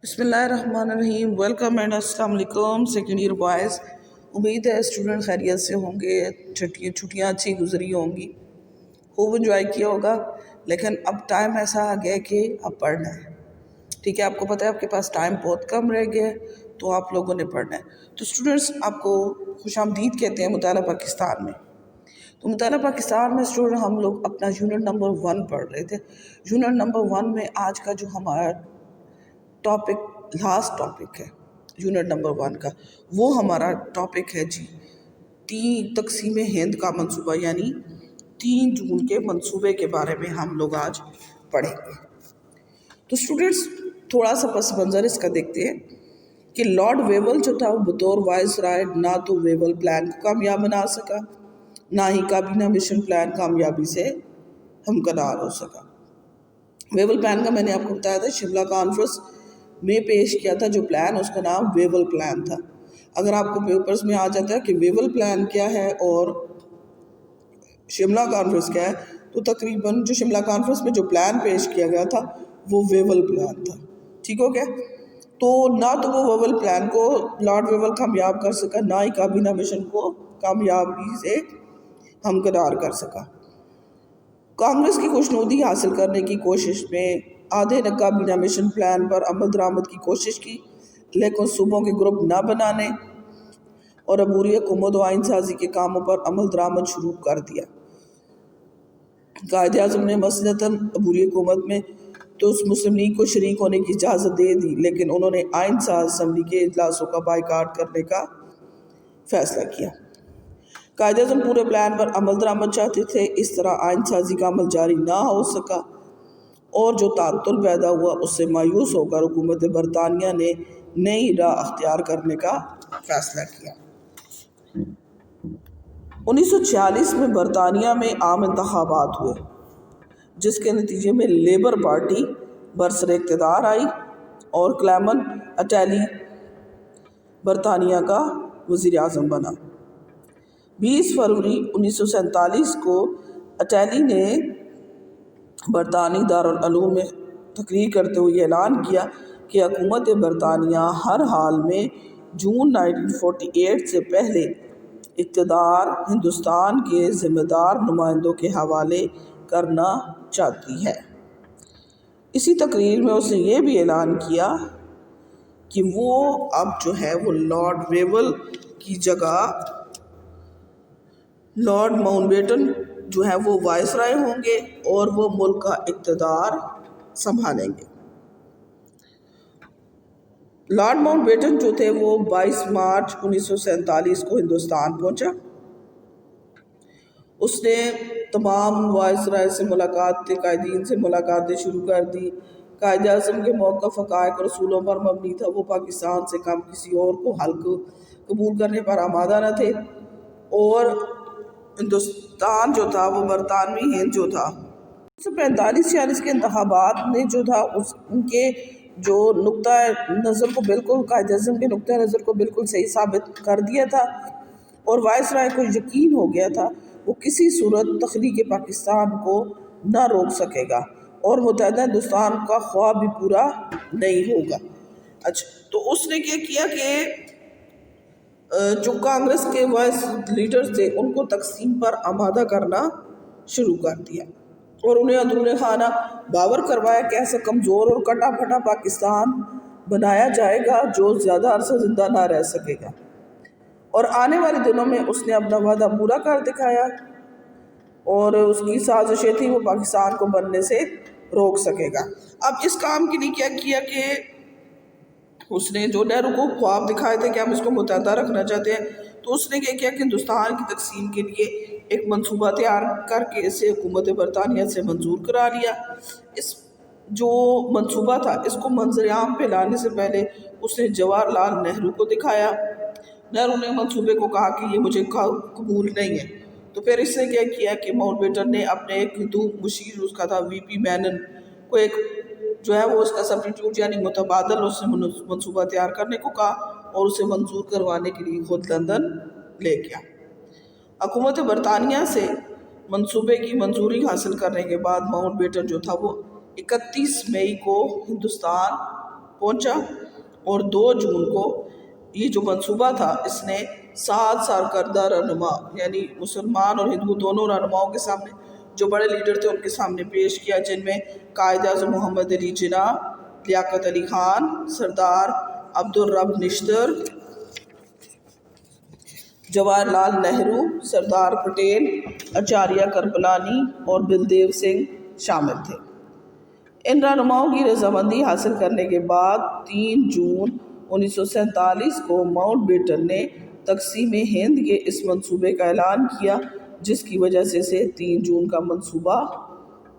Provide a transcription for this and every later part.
بسم اللہ الرحمن الرحیم. ویلکم اینڈ السلام علیکم سیکنڈ ایئر بوائز. امید ہے اسٹوڈنٹ خیریت سے ہوں گے. چھٹیاں اچھی گزری ہوں گی, خوب انجوائے کیا ہوگا. لیکن اب ٹائم ایسا آ گیا کہ اب پڑھنا ہے. ٹھیک ہے, آپ کو پتہ ہے آپ کے پاس ٹائم بہت کم رہ گیا ہے, تو آپ لوگوں نے پڑھنا ہے. تو اسٹوڈنٹس آپ کو خوش آمدید کہتے ہیں مطالعہ پاکستان میں. تو مطالعہ پاکستان میں اسٹوڈنٹ ہم لوگ اپنا یونٹ نمبر 1 پڑھ رہے تھے. یونٹ نمبر 1 میں آج کا جو ہمارا لاسٹ ٹاپک ہے یونٹ نمبر 1 کا, وہ ہمارا ٹاپک ہے جی 3 تقسیم ہند کا منصوبہ, یعنی 3 جون کے منصوبے کے بارے میں ہم لوگ آج پڑھیں گے. تو اسٹوڈنٹس تھوڑا سا پس منظر اس کا دیکھتے ہیں کہ لارڈ ویول جو تھا وہ بطور وائس رائے نہ تو ویول پلان کو کامیاب بنا سکا, نہ ہی کابینہ مشن پلان کامیابی سے ہمکنار ہو سکا. ویول پلان کا میں نے آپ کو بتایا تھا شملہ کانفرنس میں پیش کیا تھا جو پلان, اس کا نام ویول پلان تھا. اگر آپ کو پیپرز میں آ جاتا ہے کہ ویول پلان کیا ہے اور شملہ کانفرنس کیا ہے, تو تقریباً جو شملہ کانفرنس میں جو پلان پیش کیا گیا تھا وہ ویول پلان تھا. ٹھیک ہو گیا. تو نہ تو وہ ویول پلان کو لارڈ ویول کامیاب کر سکا, نہ ہی کابینہ مشن کو کامیابی سے ہمکنار کر سکا. کانگریس کی خوشنودی حاصل کرنے کی کوشش میں آدھے نے کابینہ مشن پلان پر عمل درآمد کی کوشش کی, لیکن صوبوں کے گروپ نہ بنانے اور عبوری حکومت و آئین سازی کے کاموں پر عمل درآمد شروع کر دیا. قائد اعظم نے مثلاً عبوری حکومت میں تو مسلم لیگ کو شریک ہونے کی اجازت دے دی, لیکن انہوں نے آئین ساز اسمبلی کے اجلاسوں کا بائیکاٹ کرنے کا فیصلہ کیا. قائد اعظم پورے پلان پر عمل درآمد چاہتے تھے, اس طرح آئین سازی کا عمل جاری نہ ہو سکا اور جو تعطل پیدا ہوا اس سے مایوس ہو کر حکومت برطانیہ نے نئی راہ اختیار کرنے کا فیصلہ کیا. 1946 میں برطانیہ میں عام انتخابات ہوئے, جس کے نتیجے میں لیبر پارٹی برسر اقتدار آئی اور کلیمن اٹیلی برطانیہ کا وزیر اعظم بنا. 20 فروری 1947 کو اٹیلی نے برطانوی دارالعلوم میں تقریر کرتے ہوئے اعلان کیا کہ حکومت برطانیہ ہر حال میں جون 1948 سے پہلے اقتدار ہندوستان کے ذمہ دار نمائندوں کے حوالے کرنا چاہتی ہے. اسی تقریر میں اس نے یہ بھی اعلان کیا کہ وہ اب جو ہے وہ لارڈ ویول کی جگہ لارڈ ماؤنٹ بیٹن جو ہے وہ وائس رائے ہوں گے اور وہ ملک کا اقتدار سنبھالیں گے. لارڈ ماؤنٹ بیٹن جو تھے وہ 22 مارچ 1947 کو ہندوستان پہنچا. اس نے تمام وائس رائے سے ملاقات, قائدین سے ملاقاتیں شروع کر دی. قائد اعظم کے موقف حقائق اور اصولوں پر مبنی تھا, وہ پاکستان سے کم کسی اور کو حلق قبول کرنے پر آمادہ نہ تھے, اور ہندوستان جو تھا وہ برطانوی ہند جو تھا 1945-46 کے انتخابات نے جو تھا ان کے جو نقطۂ نظر کو بالکل قائد اعظم کے نقطۂ نظر کو بالکل صحیح ثابت کر دیا تھا, اور وائس رائے کو یقین ہو گیا تھا وہ کسی صورت تخلیق پاکستان کو نہ روک سکے گا اور متحدہ ہندوستان کا خواب بھی پورا نہیں ہوگا. اچھا, تو اس نے کیا کیا کہ جو کانگریس کے وائس لیڈرز تھے ان کو تقسیم پر آمادہ کرنا شروع کر دیا, اور انہیں اندرون خانہ باور کروایا کہ ایسا کمزور اور کٹا پھٹا پاکستان بنایا جائے گا جو زیادہ عرصہ زندہ نہ رہ سکے گا, اور آنے والے دنوں میں اس نے اپنا وعدہ پورا کر دکھایا, اور اس کی سازشیں تھیں وہ پاکستان کو بننے سے روک سکے گا. اب اس کام کے لیے کیا کیا کہ اس نے جو نہرو کو خواب دکھائے تھے کہ ہم اس کو متحدہ رکھنا چاہتے ہیں, تو اس نے کیا کیا کہ ہندوستان کی تقسیم کے لیے ایک منصوبہ تیار کر کے اسے حکومت برطانیہ سے منظور کرا لیا. اس جو منصوبہ تھا اس کو منظر عام پہ لانے سے پہلے اس نے جواہر لال نہرو کو دکھایا. نہرو نے منصوبے کو کہا کہ یہ مجھے قبول نہیں ہے, تو پھر اس نے کیا کیا کہ ماؤنٹ بیٹن نے اپنے ایک ہندو مشیر, اس کا تھا وی پی مینن, کو ایک جو ہے وہ اس کا سبسٹیٹیوٹ یعنی متبادل اس نے منصوبہ تیار کرنے کو کہا, اور اسے منظور کروانے کے لیے خود لندن لے گیا. حکومت برطانیہ سے منصوبے کی منظوری حاصل کرنے کے بعد ماؤنٹ بیٹن جو تھا وہ 31 مئی کو ہندوستان پہنچا، اور 2 جون کو یہ جو منصوبہ تھا اس نے 7 سرکردہ رہنما یعنی مسلمان اور ہندو دونوں رہنماؤں کے سامنے، جو بڑے لیڈر تھے ان کے سامنے پیش کیا، جن میں قائد اعظم محمد علی جناح، لیاقت علی خان، سردار عبدالرب نشتر، جواہر لال نہرو، سردار پٹیل، آچاریہ کرپلانی اور بلدیو سنگھ شامل تھے۔ ان رہنماؤں کی رضامندی حاصل کرنے کے بعد 3 جون 1947 کو ماؤنٹ بیٹن نے تقسیم ہند کے اس منصوبے کا اعلان کیا، جس کی وجہ سے اسے 3 جون کا منصوبہ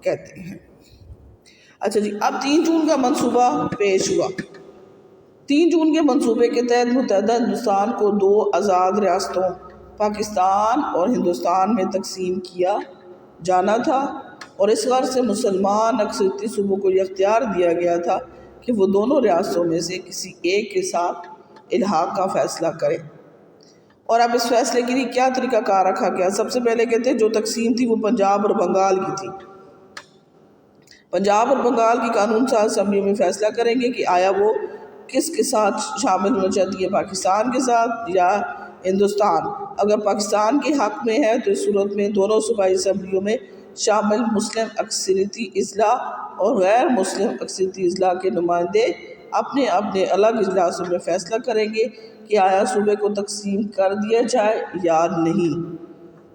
کہتے ہیں۔ اچھا جی، اب 3 جون کا منصوبہ پیش ہوا۔ 3 جون کے منصوبے کے تحت متحدہ ہندوستان کو 2 آزاد ریاستوں پاکستان اور ہندوستان میں تقسیم کیا جانا تھا، اور اس غرض سے مسلمان اکثریتی صوبوں کو یہ اختیار دیا گیا تھا کہ وہ دونوں ریاستوں میں سے کسی ایک کے ساتھ الحاق کا فیصلہ کریں۔ اور اب اس فیصلے کے لیے کیا طریقہ کار رکھا گیا؟ سب سے پہلے کہتے ہیں جو تقسیم تھی وہ پنجاب اور بنگال کی تھی۔ پنجاب اور بنگال کی قانون ساز اسمبلیوں میں فیصلہ کریں گے کہ آیا وہ کس کے ساتھ شامل ہونا چاہتی ہے، پاکستان کے ساتھ یا ہندوستان۔ اگر پاکستان کے حق میں ہے تو اس صورت میں دونوں صوبائی اسمبلیوں میں شامل مسلم اکثریتی اضلاع اور غیر مسلم اکثریتی اضلاع کے نمائندے اپنے اپنے الگ اجلاسوں میں فیصلہ کریں گے کہ آیا صوبے کو تقسیم کر دیا جائے یا نہیں۔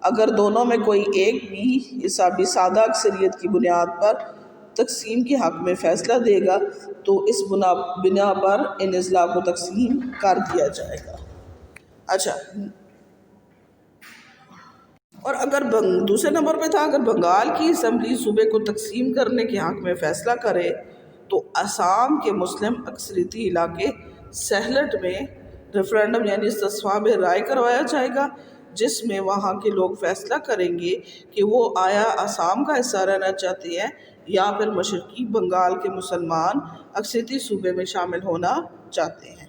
اگر دونوں میں کوئی ایک بھی حسابی سادہ اکثریت کی بنیاد پر تقسیم کے حق میں فیصلہ دے گا تو اس بنا پر ان اضلاع کو تقسیم کر دیا جائے گا۔ اچھا، اور اگر دوسرے نمبر پہ تھا، اگر بنگال کی اسمبلی صوبے کو تقسیم کرنے کے حق میں فیصلہ کرے تو آسام کے مسلم اکثریتی علاقے سہلٹ میں ریفرینڈم یعنی استصواب رائے کروایا جائے گا، جس میں وہاں کے لوگ فیصلہ کریں گے کہ وہ آیا آسام کا حصہ رہنا چاہتے ہیں یا پھر مشرقی بنگال کے مسلمان اکثریتی صوبے میں شامل ہونا چاہتے ہیں۔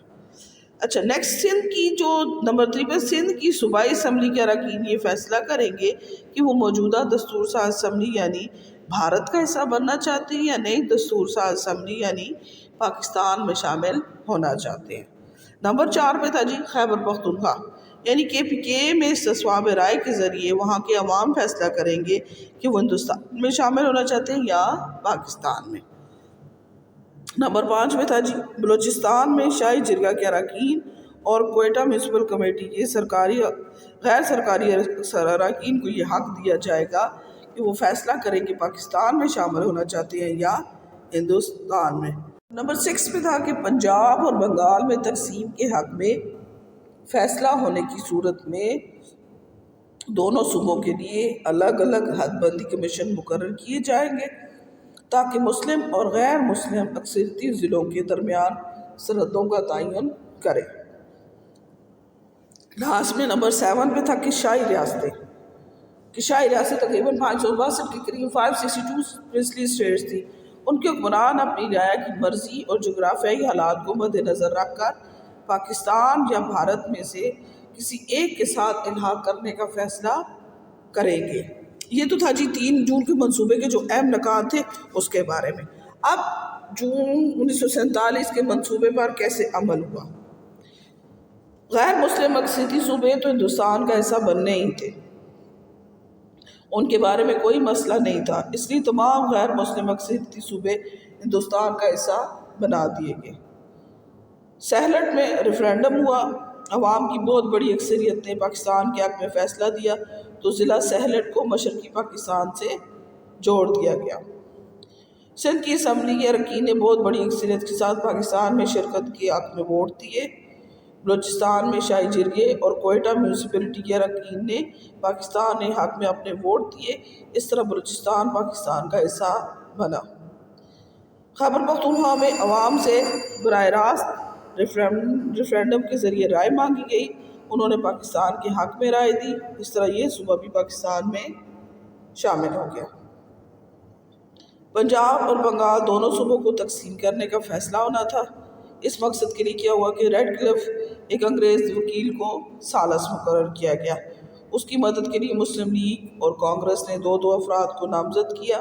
اچھا، نیکسٹ سندھ کی جو نمبر 3 پہ سندھ کی صوبائی اسمبلی کے اراکین یہ فیصلہ کریں گے کہ وہ موجودہ دستور ساز اسمبلی یعنی بھارت کا حصہ بننا چاہتے ہیں یا نئی دستور ساز اسمبلی یعنی پاکستان میں شامل ہونا چاہتے ہیں۔ نمبر 4 پہ تھا جی خیبر پختونخوا یعنی KPK میں استصواب رائے کے ذریعے وہاں کے عوام فیصلہ کریں گے کہ وہ ہندوستان میں شامل ہونا چاہتے ہیں یا پاکستان میں۔ نمبر 5 میں تھا جی بلوچستان میں شاہی جرگہ کے اراکین اور کوئٹہ میونسپل کمیٹی کے سرکاری غیر سرکاری اراکین کو یہ حق دیا جائے گا کہ وہ فیصلہ کریں کہ پاکستان میں شامل ہونا چاہتے ہیں یا ہندوستان میں۔ نمبر 6 پہ تھا کہ پنجاب اور بنگال میں تقسیم کے حق میں فیصلہ ہونے کی صورت میں دونوں صوبوں کے لیے الگ الگ حد بندی کمیشن مقرر کیے جائیں گے تاکہ مسلم اور غیر مسلم اکثریتی ضلعوں کے درمیان سرحدوں کا تعین کرے۔ لاسٹ میں نمبر 7 پہ تھا کہ شاہی ریاستیں تقریباً 562 کے قریب 562 پرنسلی اسٹیٹس تھی۔ ان کے حکمران اپنی رعایا کی مرضی اور جغرافیائی حالات کو مد نظر رکھ کر پاکستان یا بھارت میں سے کسی ایک کے ساتھ الحاق کرنے کا فیصلہ کریں گے۔ یہ تو تھا جی 3 جون کے منصوبے کے جو اہم نکات تھے اس کے بارے میں۔ اب جون 1947 کے منصوبے پر کیسے عمل ہوا؟ غیر مسلم اکثریتی صوبے تو ہندوستان کا حصہ بننے ہی تھے، ان کے بارے میں کوئی مسئلہ نہیں تھا، اس لیے تمام غیر مسلم اکثریتی صوبے ہندوستان کا حصہ بنا دیے گئے۔ سہلٹ میں ریفرینڈم ہوا، عوام کی بہت بڑی اکثریت نے پاکستان کے حق میں فیصلہ دیا تو ضلع سہلٹ کو مشرقی پاکستان سے جوڑ دیا گیا۔ سندھ کی اسمبلی کے اراکین نے بہت بڑی اکثریت کے ساتھ پاکستان میں شرکت کے حق میں ووٹ دیے۔ بلوچستان میں شاہی جرگے اور کوئٹہ میونسپلٹی کے اراکین نے پاکستان کے حق میں اپنے ووٹ دیے، اس طرح بلوچستان پاکستان کا حصہ بنا۔ خیبر پختونخوا میں عوام سے براہ راست ریفرینڈم کے ذریعے رائے مانگی گئی، انہوں نے پاکستان کے حق میں رائے دی، اس طرح یہ صوبہ بھی پاکستان میں شامل ہو گیا۔ پنجاب اور بنگال دونوں صوبوں کو تقسیم کرنے کا فیصلہ ہونا تھا۔ اس مقصد کے لیے کیا ہوا کہ ریڈ کلف ایک انگریز وکیل کو ثالث مقرر کیا گیا، اس کی مدد کے لیے مسلم لیگ اور کانگریس نے 2 افراد کو نامزد کیا۔